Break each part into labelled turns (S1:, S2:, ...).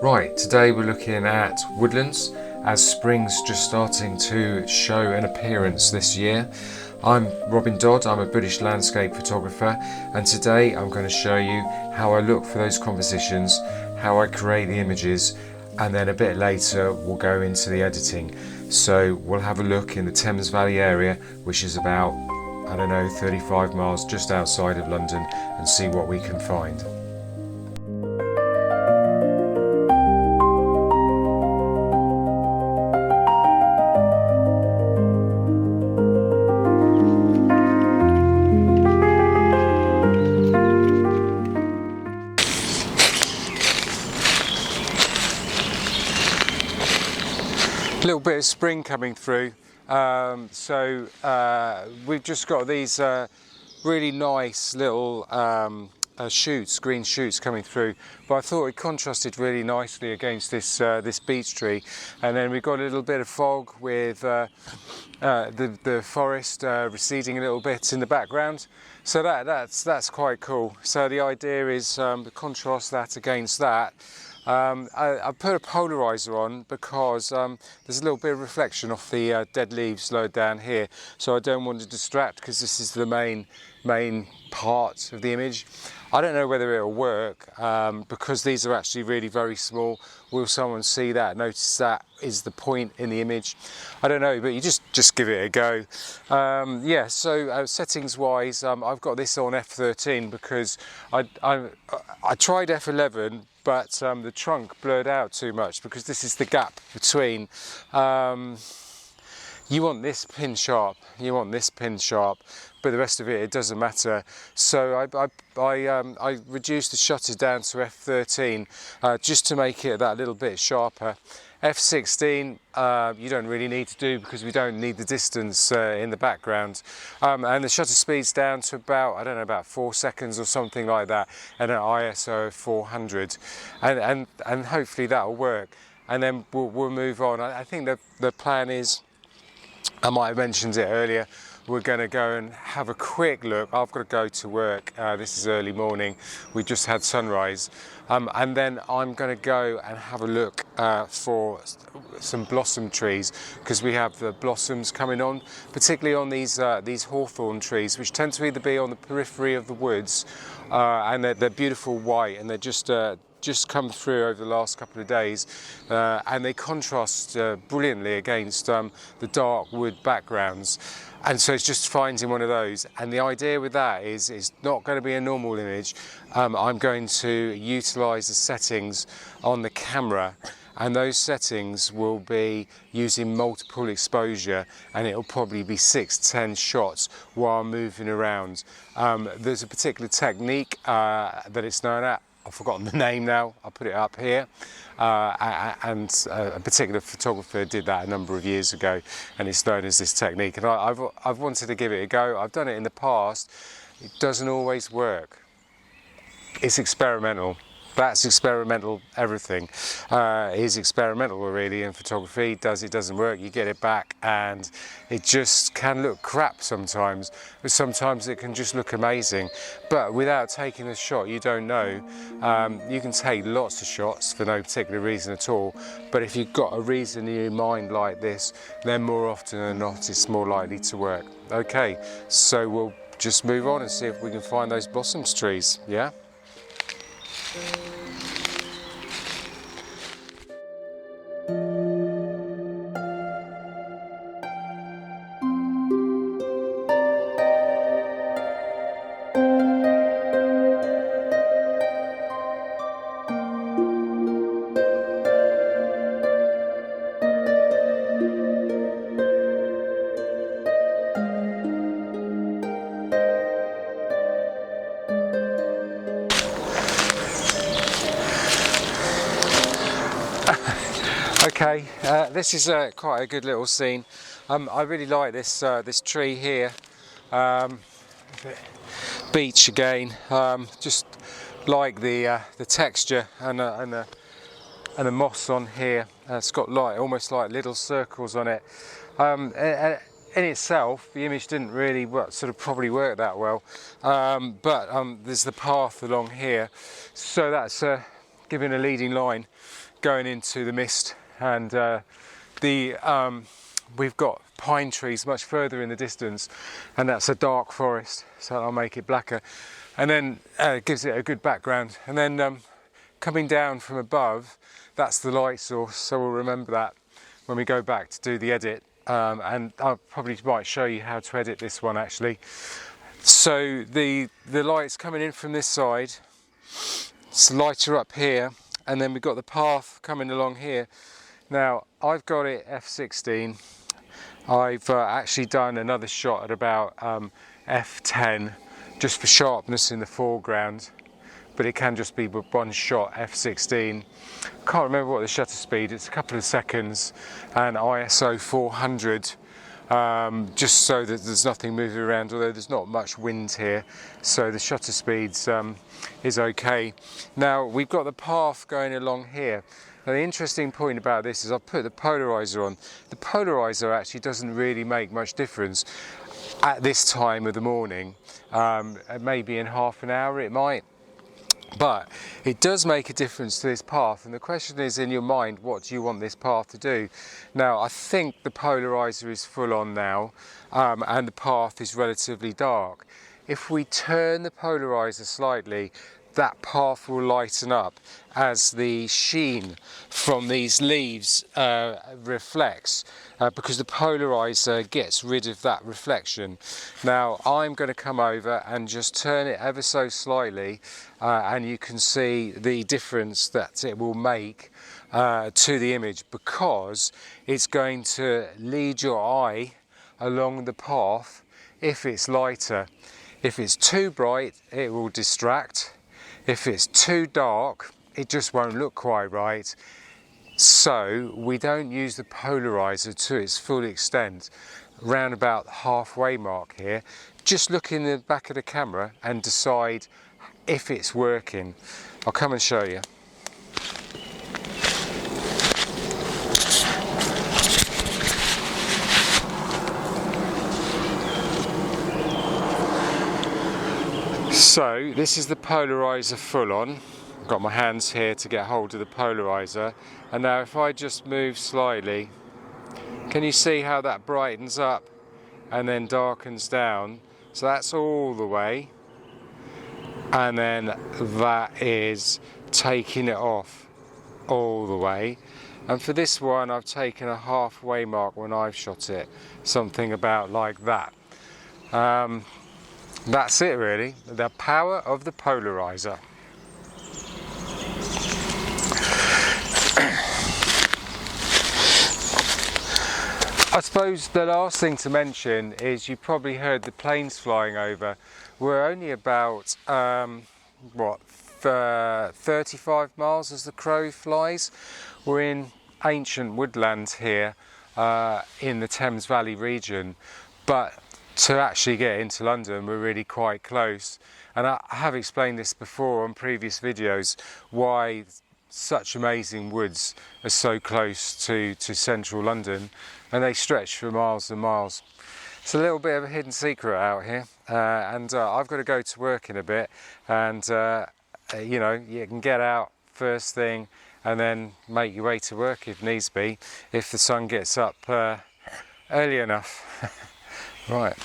S1: Right, today we're looking at woodlands as spring's just starting to show an appearance this year. I'm Robin Dodd, I'm a British landscape photographer, and today I'm going to show you how I look for those compositions, how I create the images, and then a bit later we'll go into the editing. So we'll have a look in the Thames Valley area, which is about, I don't know, 35 miles just outside of London, and see what we can find. A little bit of spring coming through, we've just got these really nice little shoots, green shoots coming through, but I thought it contrasted really nicely against this this beech tree. And then we've got a little bit of fog with the forest receding a little bit in the background, so that's quite cool. So the idea is to contrast that against that. I put a polarizer on because there's a little bit of reflection off the dead leaves low down here, so I don't want to distract because this is the main part of the image. I don't know whether it'll work because these are actually really very small. Will someone see that, notice that is the point in the image? I don't know, but you just give it a go. Yeah, so settings wise, I've got this on f13 because I tried f11, but the trunk blurred out too much because this is the gap between. You want this pin sharp, but the rest of it doesn't matter. So I reduced the shutter down to f13 just to make it that little bit sharper. f16 you don't really need to do because we don't need the distance in the background, and the shutter speed's down to about, I don't know, about 4 seconds or something like that, and an ISO of 400, and hopefully that'll work, and then we'll move on. I think the plan is, I might have mentioned it earlier, we're going to go and have a quick look. I've got to go to work, this is early morning, we just had sunrise, and then I'm going to go and have a look for some blossom trees, because we have the blossoms coming on, particularly on these hawthorn trees, which tend to either be on the periphery of the woods, and they're beautiful white, and they're just come through over the last couple of days, and they contrast brilliantly against the dark wood backgrounds, and so it's just finding one of those. And the idea with that is it's not going to be a normal image. I'm going to utilize the settings on the camera, and those settings will be using multiple exposure, and it'll probably be 6-10 shots while moving around. There's a particular technique that it's known at. I've forgotten the name now, I'll put it up here, and a particular photographer did that a number of years ago, and it's known as this technique, and I've wanted to give it a go. I've done it in the past, it doesn't always work. It's experimental. That's experimental. Everything is experimental really in photography. It doesn't work, you get it back, and it just can look crap sometimes, but sometimes it can just look amazing. But without taking a shot, you don't know. You can take lots of shots for no particular reason at all, but if you've got a reason in your mind like this, then more often than not it's more likely to work. Okay, so we'll just move on and see if we can find those blossoms trees. Yeah. Okay, this is quite a good little scene. I really like this this tree here, beech again. Just like the texture and the moss on here. It's got almost like little circles on it. In itself, the image didn't really probably work that well, but there's the path along here, so that's giving a leading line going into the mist, and we've got pine trees much further in the distance, and that's a dark forest, so I'll make it blacker, and then it gives it a good background. And then coming down from above, that's the light source, so we'll remember that when we go back to do the edit. And I probably might show you how to edit this one actually. So the light's coming in from this side, it's lighter up here, and then we've got the path coming along here. Now I've got it f16. I've actually done another shot at about f10 just for sharpness in the foreground, but it can just be one shot f16. Can't remember what the shutter speed, it's a couple of seconds, and ISO 400, just so that there's nothing moving around, although there's not much wind here, so the shutter speeds is okay. Now we've got the path going along here. Now the interesting point about this is I've put the polarizer on. The polarizer actually doesn't really make much difference at this time of the morning. Maybe in half an hour it might. But it does make a difference to this path, and the question is in your mind, what do you want this path to do? Now I think the polarizer is full on now, and the path is relatively dark. If we turn the polarizer slightly, that path will lighten up as the sheen from these leaves reflects, because the polarizer gets rid of that reflection. Now I'm going to come over and just turn it ever so slightly, and you can see the difference that it will make to the image, because it's going to lead your eye along the path if it's lighter. If it's too bright, it will distract. If it's too dark, it just won't look quite right. So we don't use the polarizer to its full extent. Round about the halfway mark here, just look in the back of the camera and decide if it's working. I'll come and show you. So this is the polarizer full on. I've got my hands here to get hold of the polarizer, and now if I just move slightly, can you see how that brightens up and then darkens down? So that's all the way, and then that is taking it off all the way. And for this one I've taken a halfway mark when I've shot it, something about like that. That's it really, the power of the polarizer. I suppose the last thing to mention is you probably heard the planes flying over. We're only about 35 miles as the crow flies. We're in ancient woodland here in the Thames Valley region, but to actually get into London we're really quite close. And I have explained this before on previous videos, why such amazing woods are so close to central London, and they stretch for miles and miles. It's a little bit of a hidden secret out here, and I've got to go to work in a bit, and you know, you can get out first thing and then make your way to work if needs be, if the sun gets up early enough. Right.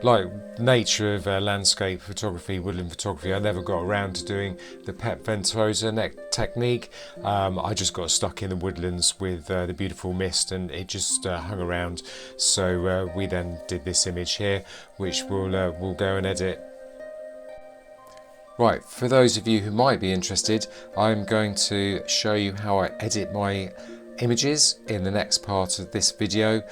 S1: Like nature of landscape photography, woodland photography, I never got around to doing the pet ventosa technique. I just got stuck in the woodlands with the beautiful mist, and it just hung around. So we then did this image here, which we'll go and edit. Right, for those of you who might be interested, I'm going to show you how I edit my images in the next part of this video.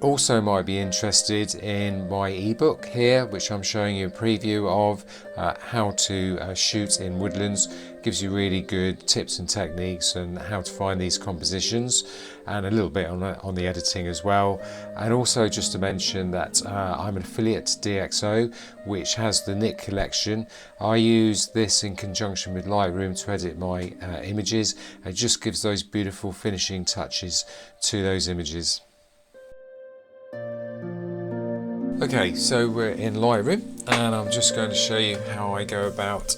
S1: also might be interested in my ebook here, which I'm showing you a preview of, how to shoot in woodlands. Gives you really good tips and techniques and how to find these compositions, and a little bit on the editing as well. And also just to mention that I'm an affiliate to DxO, which has the Nik Collection. I use this in conjunction with Lightroom to edit my images. It just gives those beautiful finishing touches to those images. Okay, so we're in Lightroom and I'm just going to show you how I go about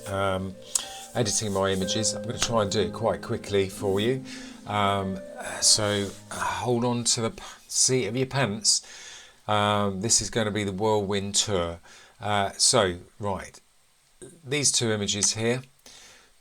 S1: editing my images. I'm going to try and do it quite quickly for you. So hold on to the seat of your pants. This is going to be the whirlwind tour. Right, these two images here.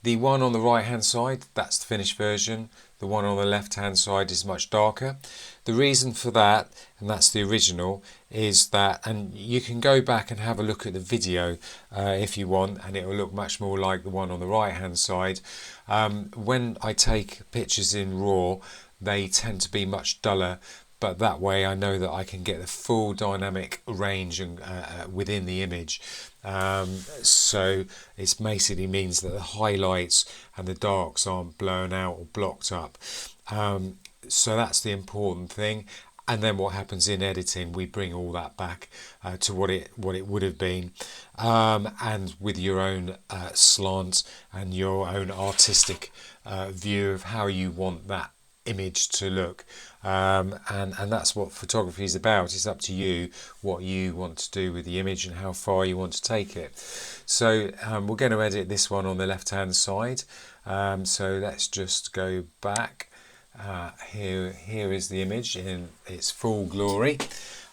S1: The one on the right hand side, that's the finished version. The one on the left hand side is much darker. The reason for that, and that's the original, is that, and you can go back and have a look at the video if you want, and it will look much more like the one on the right hand side. When I take pictures in RAW, they tend to be much duller, but that way I know that I can get the full dynamic range and, within the image. So it basically means that the highlights and the darks aren't blown out or blocked up. So that's the important thing. And then what happens in editing, we bring all that back to what it would have been, and with your own slant and your own artistic view of how you want that image to look, and that's what photography is about. It's up to you what you want to do with the image and how far you want to take it. So we're going to edit this one on the left hand side, so let's just go back. Here is the image in its full glory.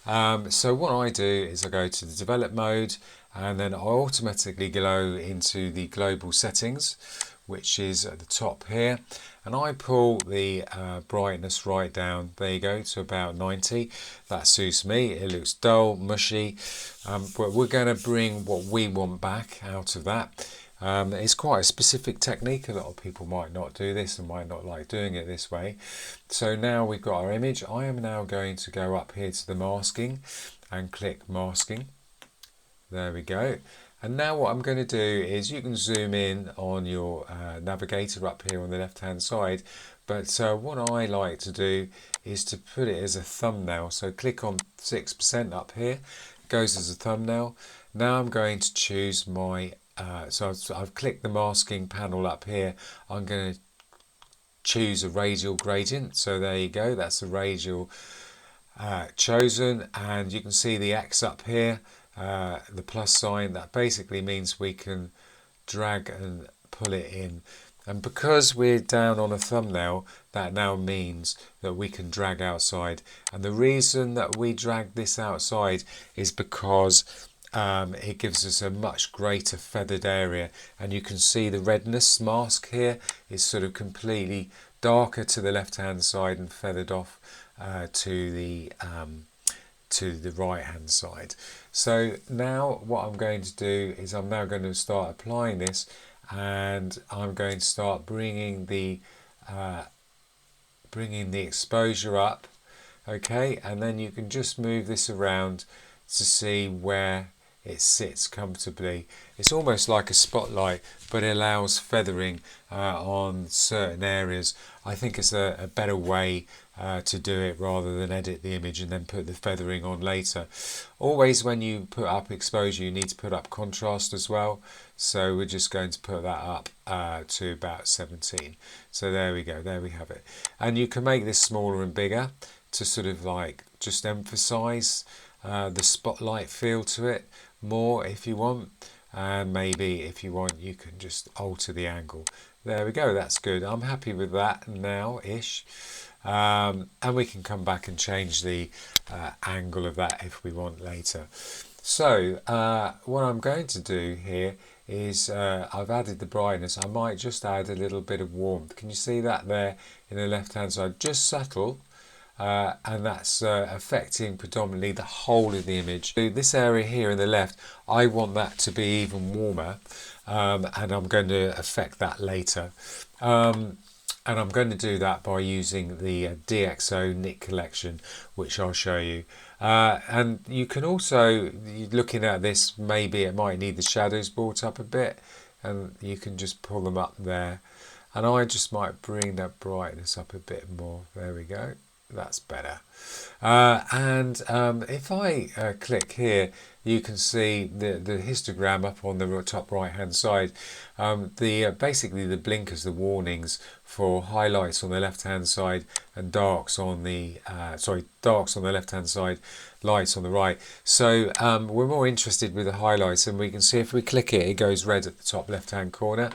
S1: So what I do is I go to the develop mode, and then I automatically go into the global settings, which is at the top here, and I pull the brightness right down, there you go, to about 90. That suits me. It looks dull, mushy, but we're going to bring what we want back out of that. It's quite a specific technique. A lot of people might not do this and might not like doing it this way. So now we've got our image. I am now going to go up here to the masking and click masking. There we go. And now what I'm going to do is, you can zoom in on your navigator up here on the left hand side, but what I like to do is to put it as a thumbnail. So click on 6% up here, it goes as a thumbnail. Now I'm going to choose my so I've clicked the masking panel up here. I'm going to choose a radial gradient, so there you go, that's a radial chosen, and you can see the X up here, the plus sign. That basically means we can drag and pull it in, and because we're down on a thumbnail, that now means that we can drag outside. And the reason that we drag this outside is because it gives us a much greater feathered area, and you can see the redness mask here is sort of completely darker to the left hand side and feathered off to the right hand side. So now what I'm going to do is I'm now going to start applying this, and I'm going to start bringing the exposure up. Okay, and then you can just move this around to see where it sits comfortably. It's almost like a spotlight, but it allows feathering on certain areas. I think it's a better way to do it, rather than edit the image and then put the feathering on later. Always when you put up exposure, you need to put up contrast as well, so we're just going to put that up to about 17. So there we go, there we have it. And you can make this smaller and bigger to sort of like just emphasize the spotlight feel to it more if you want, and maybe if you want you can just alter the angle. There we go, that's good. I'm happy with that now ish, and we can come back and change the angle of that if we want later. So what I'm going to do here is I've added the brightness. I might just add a little bit of warmth. Can you see that there in the left hand side? Just subtle. And that's affecting predominantly the whole of the image. So this area here in the left, I want that to be even warmer, and I'm going to affect that later. And I'm going to do that by using the DxO Nik Collection, which I'll show you. And you can also, looking at this, maybe it might need the shadows brought up a bit, and you can just pull them up there. And I just might bring that brightness up a bit more. There we go. That's better. If I click here, you can see the histogram up on the top right hand side. Basically the blinkers, the warnings for highlights on the left hand side and darks on the darks on the left hand side, lights on the right. So we're more interested with the highlights, and we can see if we click it, it goes red at the top left hand corner.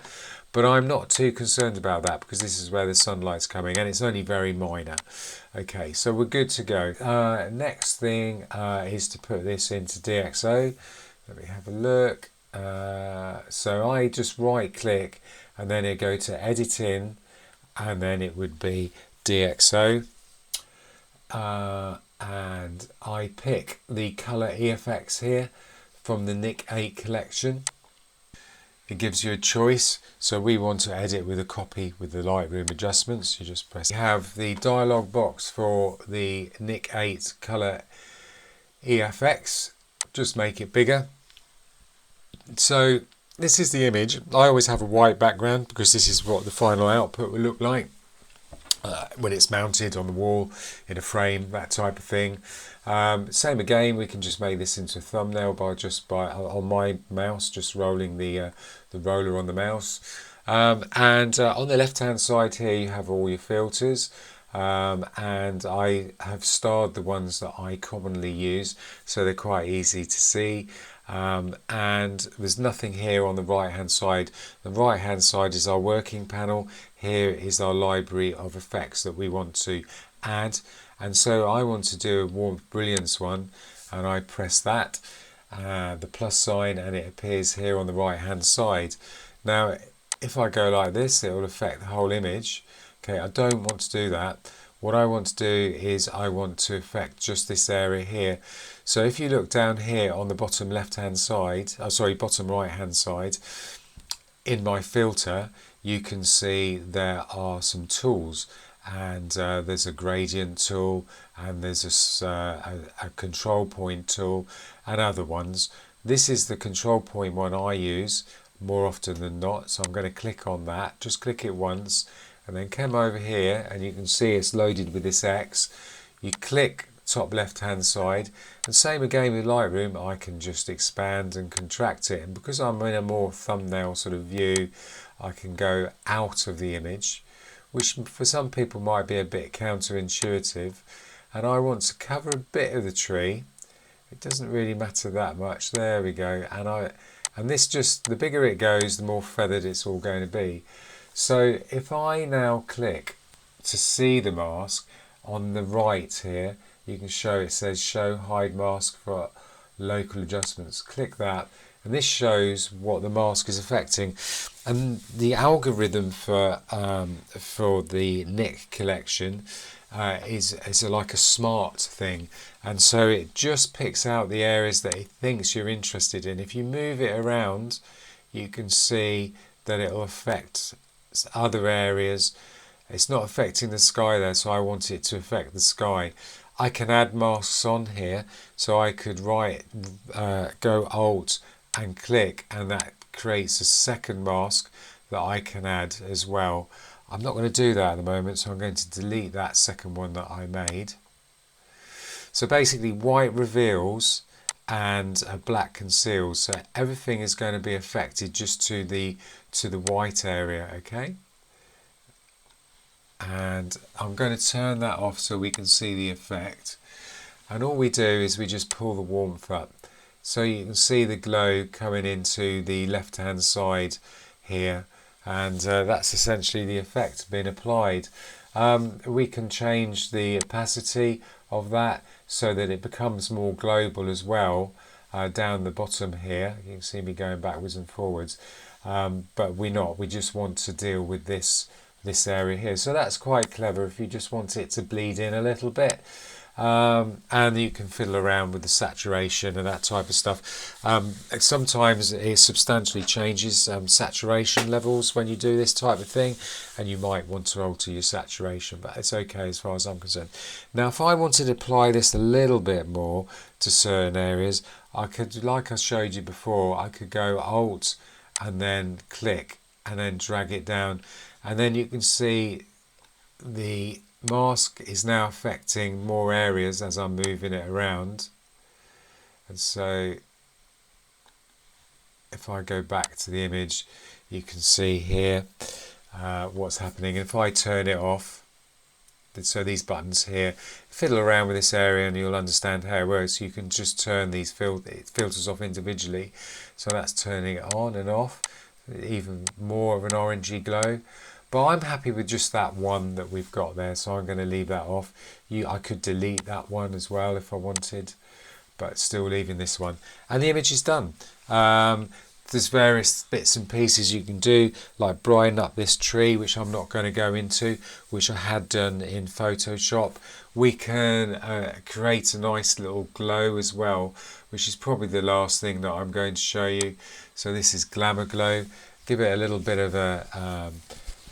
S1: But I'm not too concerned about that because this is where the sunlight's coming, and it's only very minor. Okay, so we're good to go. Next thing is to put this into DxO. Let me have a look. So I just right click and then it go to editing, and then it would be DxO. And I pick the color EFX here from the Nik 8 collection. It gives you a choice, so we want to edit with a copy with the Lightroom adjustments. You just press. You have the dialog box for the Nik 8 color EFX. Just make it bigger. So this is the image. I always have a white background because this is what the final output will look like when it's mounted on the wall in a frame, that type of thing. Same again, we can just make this into a thumbnail by on my mouse, just rolling the roller on the mouse. On the left hand side here you have all your filters, and I have starred the ones that I commonly use, so they're quite easy to see. And there's nothing here on the right hand side. The right hand side is our working panel. Here is our library of effects that we want to add, and so I want to do a warmth brilliance one, and I press that, the plus sign, and it appears here on the right hand side. Now if I go like this, it will affect the whole image. Okay, I don't want to do that. What I want to do is I want to affect just this area here. So if you look down here on the bottom left hand side, bottom right hand side, in my filter, you can see there are some tools, and there's a gradient tool, and there's a control point tool, and other ones. This is the control point one I use more often than not, so I'm going to click on that. Just click it once and then come over here, and you can see it's loaded with this X. You click top left hand side, and same again with Lightroom, I can just expand and contract it, and because I'm in a more thumbnail sort of view, I can go out of the image, which for some people might be a bit counterintuitive, and I want to cover a bit of the tree. It doesn't really matter that much. There we go. And this, just the bigger it goes, the more feathered it's all going to be. So if I now click to see the mask on the right here, you can show, it says show hide mask for local adjustments. Click that, and this shows what the mask is affecting. And the algorithm for the Nik collection is like a smart thing, and so it just picks out the areas that it thinks you're interested in. If you move it around, you can see that it will affect other areas. It's not affecting the sky there, so I want it to affect the sky. I can add masks on here, so I could go Alt and click, and that creates a second mask that I can add as well. I'm not going to do that at the moment, so I'm going to delete that second one that I made. So basically white reveals and black conceals, so everything is going to be affected just to the white area. Okay, and I'm going to turn that off so we can see the effect, and all we do is we just pull the warmth up, so you can see the glow coming into the left hand side here, and that's essentially the effect being applied. We can change the opacity of that so that it becomes more global as well, down the bottom here. You can see me going backwards and forwards, but we just want to deal with this area here. So that's quite clever if you just want it to bleed in a little bit. and you can fiddle around with the saturation and that type of stuff. Sometimes it substantially changes saturation levels when you do this type of thing, and you might want to alter your saturation, but it's okay as far as I'm concerned. Now if I wanted to apply this a little bit more to certain areas, I could, like I showed you before, I could go Alt and then click and then drag it down, and then you can see the mask is now affecting more areas as I'm moving it around. And so if I go back to the image, you can see here what's happening. And if I turn it off, so these buttons here, fiddle around with this area and you'll understand how it works. You can just turn these filters off individually. So that's turning it on and off, even more of an orangey glow. But I'm happy with just that one that we've got there, so I'm going to leave that off. I could delete that one as well if I wanted, but still leaving this one. And the image is done. There's various bits and pieces you can do, like brighten up this tree, which I'm not going to go into, which I had done in Photoshop. We can create a nice little glow as well, which is probably the last thing that I'm going to show you. So this is Glamour Glow. Give it a little bit of a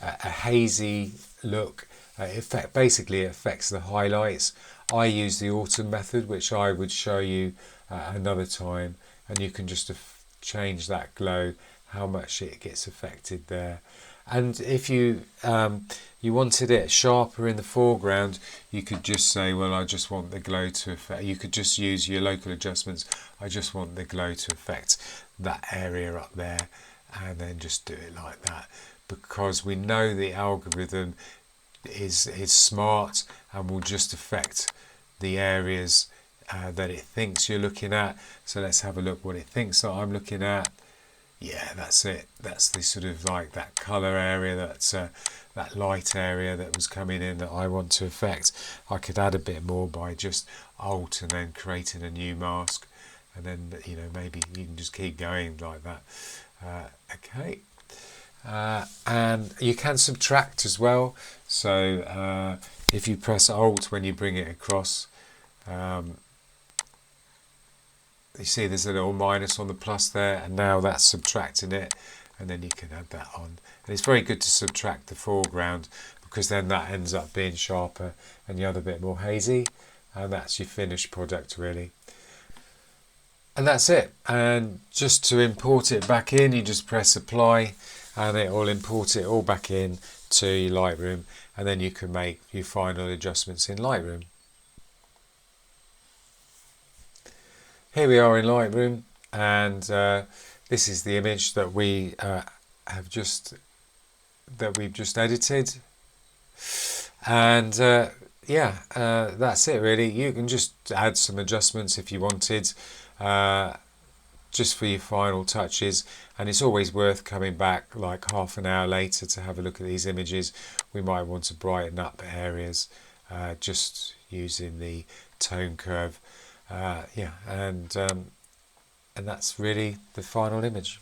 S1: hazy look. Basically it affects the highlights. I use the autumn method, which I would show you another time, and you can just change that glow, how much it gets affected there. And if you wanted it sharper in the foreground, you could just say, well, I just want the glow to affect. You could just use your local adjustments. I just want the glow to affect that area up there, and then just do it like that, because we know the algorithm is smart and will just affect the areas that it thinks you're looking at. So let's have a look what it thinks that I'm looking at. Yeah, that's it. That's the sort of like that colour area, that's that light area that was coming in that I want to affect. I could add a bit more by just Alt and then creating a new mask, and then maybe you can just keep going like that. Okay. And you can subtract as well. So if you press Alt when you bring it across, you see there's a little minus on the plus there, and now that's subtracting it, and then you can add that on. And it's very good to subtract the foreground, because then that ends up being sharper and the other bit more hazy, and that's your finished product really. And that's it. And just to import it back in, you just press apply and it will import it all back in to your Lightroom, and then you can make your final adjustments in Lightroom. Here we are in Lightroom, and this is the image that we've just edited. And that's it really. You can just add some adjustments if you wanted, just for your final touches, and it's always worth coming back like half an hour later to have a look at these images. We might want to brighten up areas just using the tone curve. And that's really the final image.